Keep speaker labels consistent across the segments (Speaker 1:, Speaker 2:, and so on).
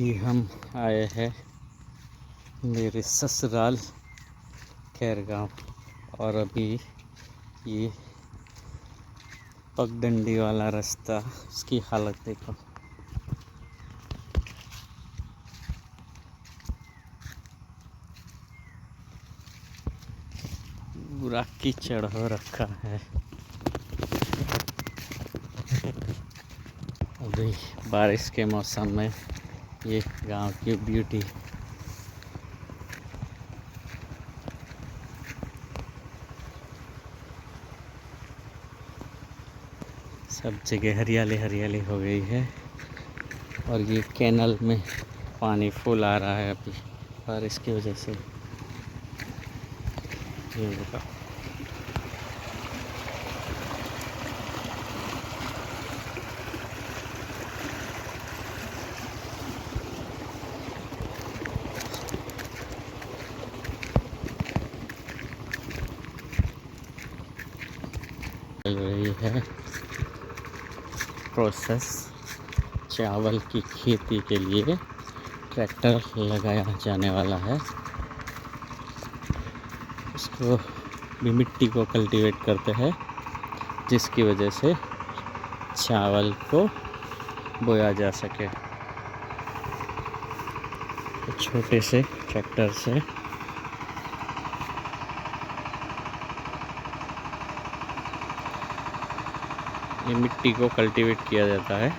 Speaker 1: अभी हम आए हैं मेरे ससुराल खैरगांव और अभी ये पगडंडी वाला रास्ता, उसकी हालत देखो। पूरा कीचड़ हो रखा है। अभी बारिश के मौसम में ये गांव की ब्यूटी। सब जगह हरियाली हरियाली हो गई है और ये कैनल में पानी फुल आ रहा है अभी बारिश की वजह से। ये देखो, चल रही है प्रोसेस चावल की खेती के लिए। ट्रैक्टर लगाया जाने वाला है। इसको भी मिट्टी को कल्टीवेट करते हैं, जिसकी वजह से चावल को बोया जा सके। तो छोटे से ट्रैक्टर से ये मिट्टी को कल्टीवेट किया जाता है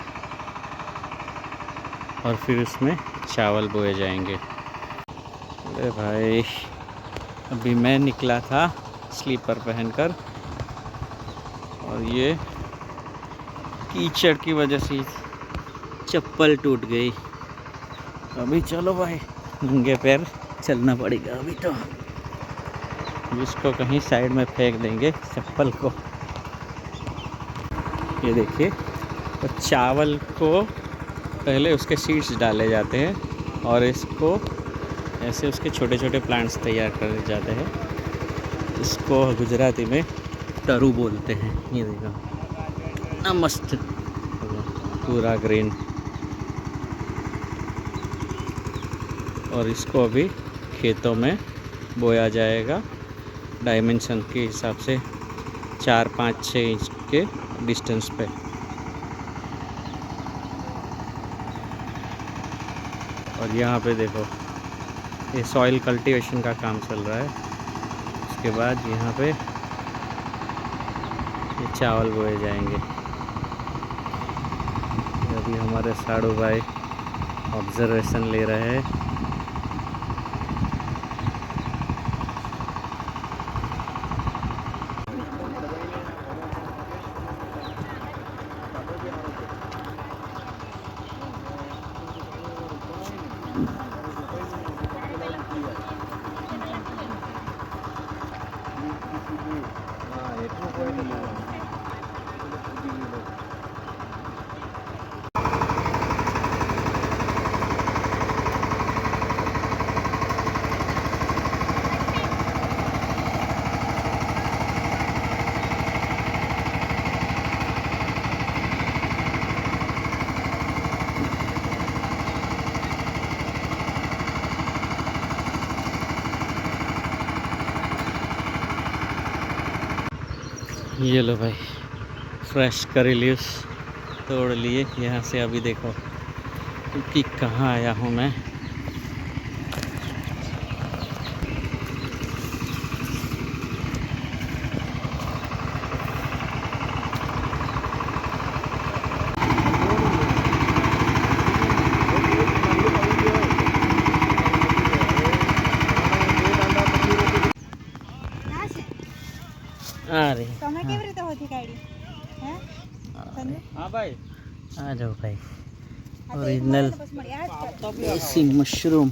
Speaker 1: और फिर उसमें चावल बोए जाएंगे। अरे भाई, अभी मैं निकला था स्लीपर पहनकर और ये कीचड़ की वजह से चप्पल टूट गई। अभी चलो भाई, नंगे पैर चलना पड़ेगा अभी तो। इसको कहीं साइड में फेंक देंगे चप्पल को। ये देखिए, तो चावल को पहले उसके सीड्स डाले जाते हैं और इसको ऐसे उसके छोटे छोटे प्लांट्स तैयार करे जाते हैं। इसको गुजराती में तरु बोलते हैं। ये देखो ना, मस्त पूरा ग्रीन। और इसको अभी खेतों में बोया जाएगा डायमेंशन के हिसाब से, 4, 5, 6 इंच के डिस्टेंस पे। और यहाँ पे देखो, ये सॉइल कल्टीवेशन का काम चल रहा है। उसके बाद यहाँ पे ये चावल बोए जाएंगे। अभी हमारे साड़ू भाई ऑब्जर्वेशन ले रहे हैं। ये लो भाई, फ्रेश करी लीव्स तोड़ लिए यहाँ से। अभी देखो कि कहाँ आया हूँ मैं। अरे हाँ भाई, आ जाओ भाई। ओरिजिनल देसी मशरूम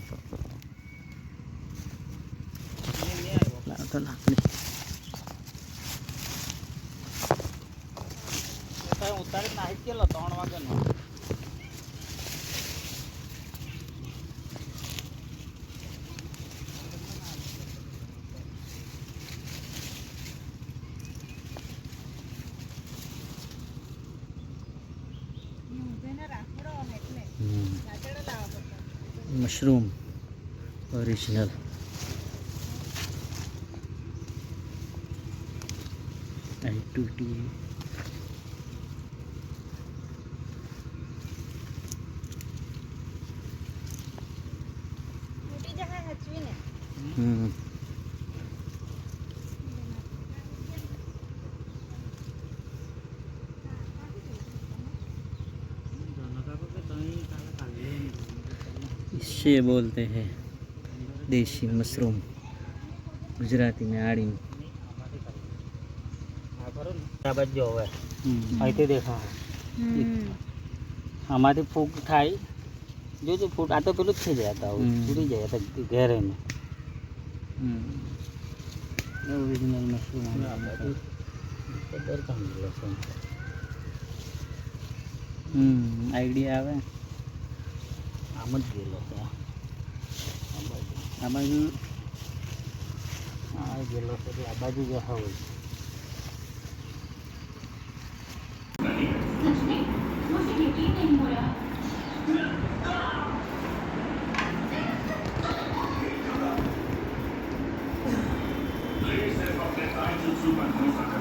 Speaker 1: उतारे नाही केलं 3 वाजता। Mushroom original. I2T। इसे बोलते हैं देसी मशरूम, गुजराती में आड़ी।
Speaker 2: જો હવે અહીંથી દેખો આમાંથી ફૂગ થાય જોજો ફૂટ આ તો પેલું જ થઈ જાય હતા ફૂટી જાય તો ઘેર એનું ઓરિજિનલ મશરૂમ
Speaker 1: આઈડિયા આવે
Speaker 2: આમ જ ગયેલો છે
Speaker 1: આ બાજુ
Speaker 2: આ ગયેલો છે એટલે આ બાજુ જ હોય
Speaker 3: Einzug an Großer